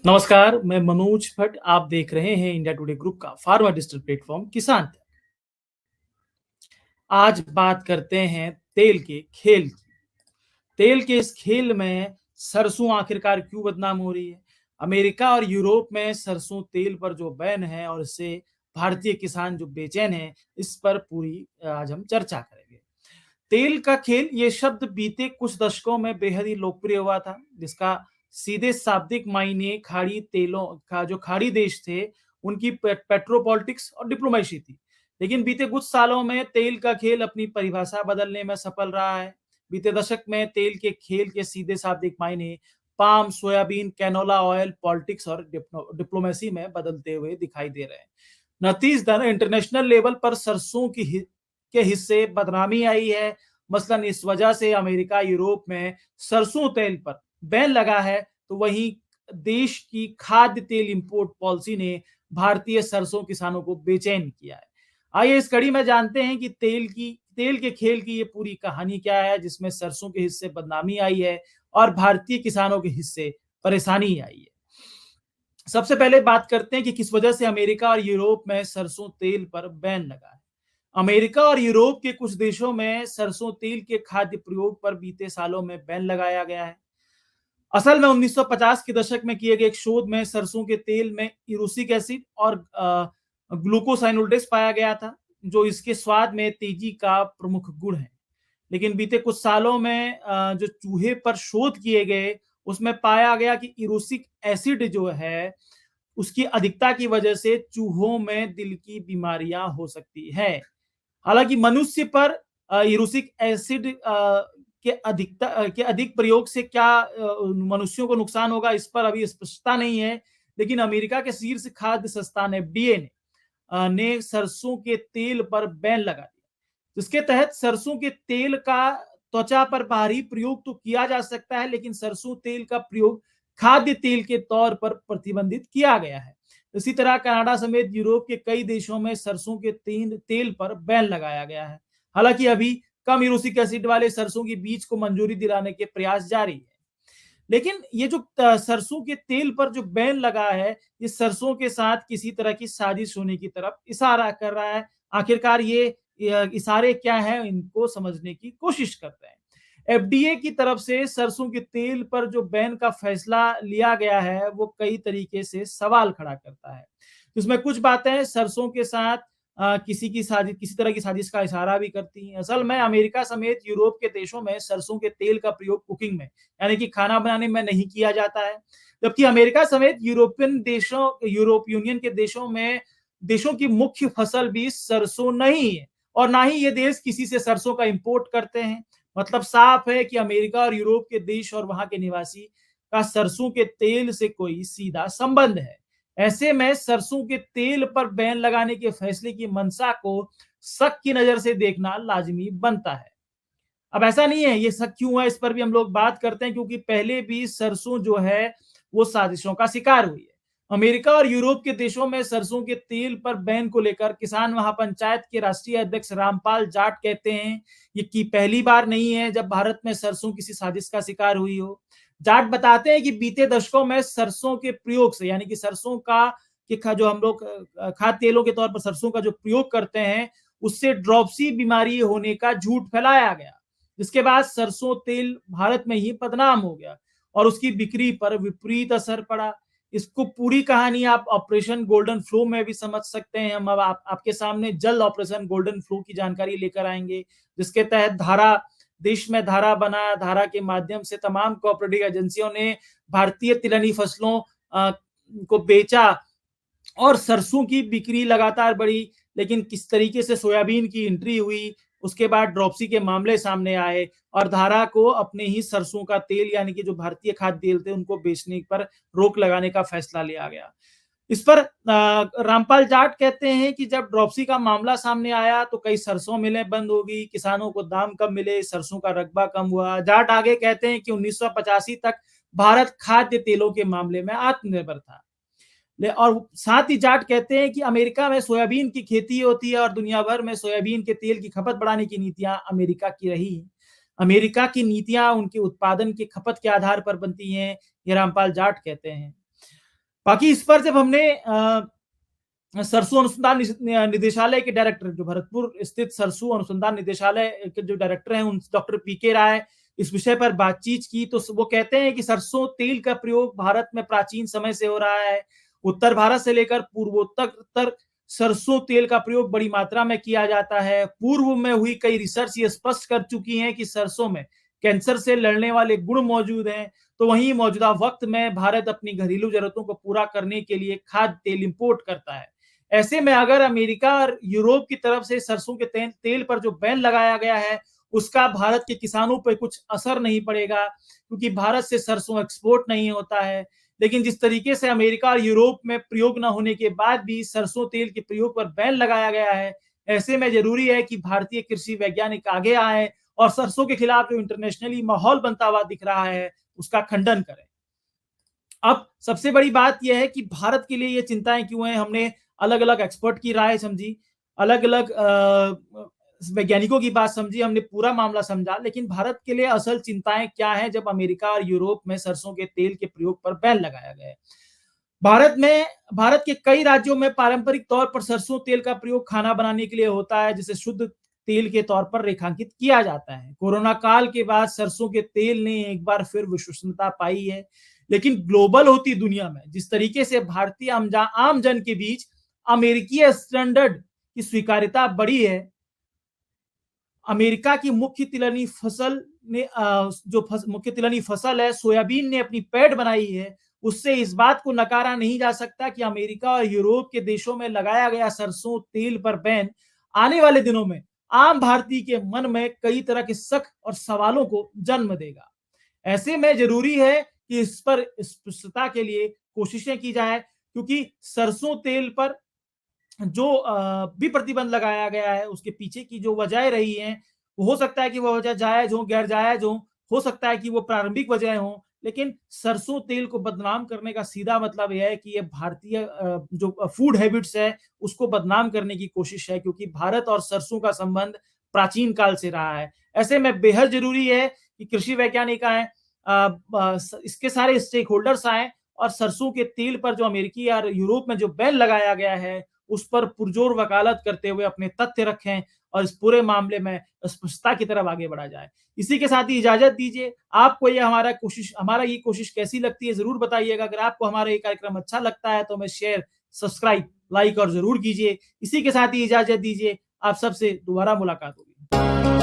नमस्कार, मैं मनोज भट्ट। आप देख रहे हैं इंडिया टुडे ग्रुप का फार्मा डिजिटल प्लेटफॉर्म किसान तक। आज बात करते हैं तेल के खेल की। तेल के इस खेल में सरसों आखिरकार क्यों बदनाम हो रही है? अमेरिका और यूरोप में सरसों तेल पर जो बैन है और इससे भारतीय किसान जो बेचैन हैं, इस पर पूरी आज हम चर्चा करेंगे। तेल का खेल ये शब्द बीते कुछ दशकों में बेहद ही लोकप्रिय हुआ था, जिसका सीधे शाब्दिक मायने खाड़ी तेलों का जो खाड़ी देश थे, उनकी पेट्रोपॉलिटिक्स और डिप्लोमेसी थी। लेकिन बीते कुछ सालों में तेल का खेल अपनी परिभाषा बदलने में सफल रहा है। बीते दशक में तेल के खेल के सीधे शाब्दिक मायने palm, soybean, canola oil, politics और डिप्लोमेसी में बदलते हुए दिखाई दे रहे हैं। नतीजतन इंटरनेशनल लेवल पर सरसों के हिस्से बदनामी आई है। मसलन इस वजह से अमेरिका, यूरोप में सरसों तेल पर बैन लगा है, तो वहीं देश की खाद्य तेल इंपोर्ट पॉलिसी ने भारतीय सरसों किसानों को बेचैन किया है। आइए इस कड़ी में जानते हैं कि तेल के खेल की ये पूरी कहानी क्या है, जिसमें सरसों के हिस्से बदनामी आई है और भारतीय किसानों के हिस्से परेशानी आई है। सबसे पहले बात करते हैं कि किस वजह से अमेरिका और यूरोप में सरसों तेल पर बैन लगा है। अमेरिका और यूरोप के कुछ देशों में सरसों तेल के खाद्य प्रयोग पर बीते सालों में बैन लगाया गया है। असल में 1950 के दशक में किए गए एक शोध में सरसों के तेल में इरूसिक एसिड और ग्लूकोसाइनोल्डेस पाया गया था, जो इसके स्वाद में तेजी का प्रमुख गुण है। लेकिन बीते कुछ सालों में जो चूहे पर शोध किए गए, उसमें पाया गया कि इरूसिक एसिड जो है, उसकी अधिकता की वजह से चूहों में दिल की बीमारियां हो सकती है। हालांकि मनुष्य पर यूरिक एसिड के अधिक प्रयोग से क्या मनुष्यों को नुकसान होगा, इस पर अभी स्पष्टता नहीं है। लेकिन अमेरिका के शीर्ष खाद्य संस्थान एफडीए ने सरसों के तेल पर बैन लगा दिया, जिसके तहत सरसों के तेल का त्वचा पर बाहरी प्रयोग तो किया जा सकता है, लेकिन सरसों तेल का प्रयोग खाद्य तेल के तौर पर प्रतिबंधित किया गया है। इसी तरह कनाडा समेत यूरोप के कई देशों में सरसों के तेल पर बैन लगाया गया है। हालांकि अभी कम यूरोसिक एसिड वाले सरसों के बीज को मंजूरी दिलाने के प्रयास जारी है। लेकिन ये जो सरसों के तेल पर जो बैन लगा है, ये सरसों के साथ किसी तरह की साजिश होने की तरफ इशारा कर रहा है। आखिरकार ये इशारे क्या हैं, इनको समझने की कोशिश करते हैं। एफडीए की तरफ से सरसों के तेल पर जो बैन का फैसला लिया गया है, वो कई तरीके से सवाल खड़ा करता है। इसमें कुछ बातें सरसों के साथ किसी तरह की साजिश का इशारा भी करती हैं। असल में अमेरिका समेत यूरोप के देशों में सरसों के तेल का प्रयोग कुकिंग में, यानी कि खाना बनाने में नहीं किया जाता है। जबकि अमेरिका समेत यूरोप यूनियन के देशों की मुख्य फसल भी सरसों नहीं है, और ना ही ये देश किसी से सरसों का इंपोर्ट करते हैं। मतलब साफ है कि अमेरिका और यूरोप के देश और वहां के निवासी का सरसों के तेल से कोई सीधा संबंध है। ऐसे में सरसों के तेल पर बैन लगाने के फैसले की मंशा को शक की नजर से देखना लाजमी बनता है। अब ऐसा नहीं है, ये शक क्यों है, इस पर भी हम लोग बात करते हैं, क्योंकि पहले भी सरसों जो है वो साजिशों का शिकार हुई है। अमेरिका और यूरोप के देशों में सरसों के तेल पर बैन को लेकर किसान महापंचायत के राष्ट्रीय अध्यक्ष रामपाल जाट कहते हैं ये कि पहली बार नहीं है जब भारत में सरसों किसी साजिश का शिकार हुई हो। जाट बताते हैं कि बीते दशकों में सरसों के प्रयोग से, यानी कि सरसों का जो हम लोग खाद्य तेलों के तौर पर सरसों का जो प्रयोग करते हैं, उससे ड्रॉपसी बीमारी होने का झूठ फैलाया गया, जिसके बाद सरसों तेल भारत में ही बदनाम हो गया और उसकी बिक्री पर विपरीत असर पड़ा। इसको पूरी कहानी आप ऑपरेशन गोल्डन फ्लो में भी समझ सकते हैं। हम अब आपके सामने जल्द ऑपरेशन गोल्डन फ्लो की जानकारी लेकर आएंगे, जिसके तहत देश में धारा बना। धारा के माध्यम से तमाम कोऑपरेटिव एजेंसियों ने भारतीय तिलहनी फसलों को बेचा और सरसों की बिक्री लगातार बढ़ी। लेकिन किस तरीके से सोयाबीन की एंट्री हुई, उसके बाद ड्रॉपसी के मामले सामने आए और धारा को अपने ही सरसों का तेल, यानी कि जो भारतीय खाद्य तेल थे, उनको बेचने पर रोक लगाने का फैसला लिया गया। इस पर रामपाल जाट कहते हैं कि जब ड्रॉपसी का मामला सामने आया तो कई सरसों मिलें बंद हो गई, किसानों को दाम कम मिले, सरसों का रकबा कम हुआ। जाट आगे कहते हैं कि 1985 तक भारत खाद्य तेलों के मामले में आत्मनिर्भर था। और साथ ही जाट कहते हैं कि अमेरिका में सोयाबीन की खेती होती है और दुनिया भर में सोयाबीन के तेल की खपत बढ़ाने की नीतियां अमेरिका की रही। अमेरिका की नीतियां उनके उत्पादन की खपत के आधार पर बनती हैं, ये रामपाल जाट कहते हैं। बाकी इस पर जब हमने सरसों अनुसंधान निदेशालय के डायरेक्टर, जो भरतपुर स्थित सरसों अनुसंधान निदेशालय के जो डायरेक्टर हैं, उन डॉक्टर पीके राय, इस विषय पर बातचीत की तो वो कहते हैं कि सरसों तेल का प्रयोग भारत में प्राचीन समय से हो रहा है। उत्तर भारत से लेकर पूर्वोत्तर तक सरसों तेल का प्रयोग बड़ी मात्रा में किया जाता है। पूर्व में हुई कई रिसर्च ये स्पष्ट कर चुकी हैं कि सरसों में कैंसर से लड़ने वाले गुण मौजूद हैं। तो वहीं मौजूदा वक्त में भारत अपनी घरेलू जरूरतों को पूरा करने के लिए खाद्य तेल इंपोर्ट करता है। ऐसे में अगर अमेरिका और यूरोप की तरफ से सरसों के तेल पर जो बैन लगाया गया है, उसका भारत के किसानों पर कुछ असर नहीं पड़ेगा, क्योंकि भारत से सरसों एक्सपोर्ट नहीं होता है। लेकिन जिस तरीके से अमेरिका और यूरोप में प्रयोग न होने के बाद भी सरसों तेल के प्रयोग पर बैन लगाया गया है, ऐसे में जरूरी है कि भारतीय कृषि वैज्ञानिक आगे आए और सरसों के खिलाफ जो इंटरनेशनली माहौल बनता हुआ दिख रहा है, उसका खंडन करें। अब सबसे बड़ी बात यह है कि भारत के लिए ये चिंताएं क्यों हैं। हमने अलग अलग एक्सपर्ट की राय समझी, अलग अलग वैज्ञानिकों की बात समझी, हमने पूरा मामला समझा, लेकिन भारत के लिए असल चिंताएं क्या है जब अमेरिका और यूरोप में सरसों के तेल के प्रयोग पर बैन लगाया गया है। भारत के कई राज्यों में पारंपरिक तौर पर सरसों तेल का प्रयोग खाना बनाने के लिए होता है, जिसे शुद्ध तेल के तौर पर रेखांकित किया जाता है। कोरोना काल के बाद सरसों के तेल ने एक बार फिर विश्वसनीयता पाई है, लेकिन ग्लोबल होती दुनिया में जिस तरीके से भारतीय आम जन के बीच अमेरिकी स्टैंडर्ड की स्वीकार्यता बढ़ी है, अमेरिका की मुख्य तिलहनी फसल ने मुख्य तिलहनी फसल है सोयाबीन ने अपनी पैठ बनाई है, उससे इस बात को नकारा नहीं जा सकता कि अमेरिका और यूरोप के देशों में लगाया गया सरसों तेल पर बैन आने वाले दिनों में आम भारतीय के मन में कई तरह के शक और सवालों को जन्म देगा। ऐसे में जरूरी है कि इस पर स्पष्टता के लिए कोशिशें की जाए, क्योंकि सरसों तेल पर जो भी प्रतिबंध लगाया गया है, उसके पीछे की जो वजह रही हैं, हो सकता है कि वो वजह जायज हो, गैर जायज हो सकता है कि वो प्रारंभिक वजह हो, लेकिन सरसों तेल को बदनाम करने का सीधा मतलब यह है कि ये भारतीय जो फूड हैबिट्स है, उसको बदनाम करने की कोशिश है, क्योंकि भारत और सरसों का संबंध प्राचीन काल से रहा है। ऐसे में बेहद जरूरी है कि कृषि वैज्ञानिक आए, इसके सारे स्टेक होल्डर्स आए और सरसों के तेल पर जो अमेरिकी और यूरोप में जो बैन लगाया गया है, उस पर पुरजोर वकालत करते हुए अपने तथ्य रखें और इस पूरे मामले में स्पष्टता की तरफ आगे बढ़ा जाए। इसी के साथ ही इजाजत दीजिए। आपको ये हमारा ये कोशिश कैसी लगती है जरूर बताइएगा। अगर आपको हमारा ये कार्यक्रम अच्छा लगता है तो हमें शेयर, सब्सक्राइब, लाइक और जरूर कीजिए। इसी के साथ ही इजाजत दीजिए। आप सबसे दोबारा मुलाकात होगी।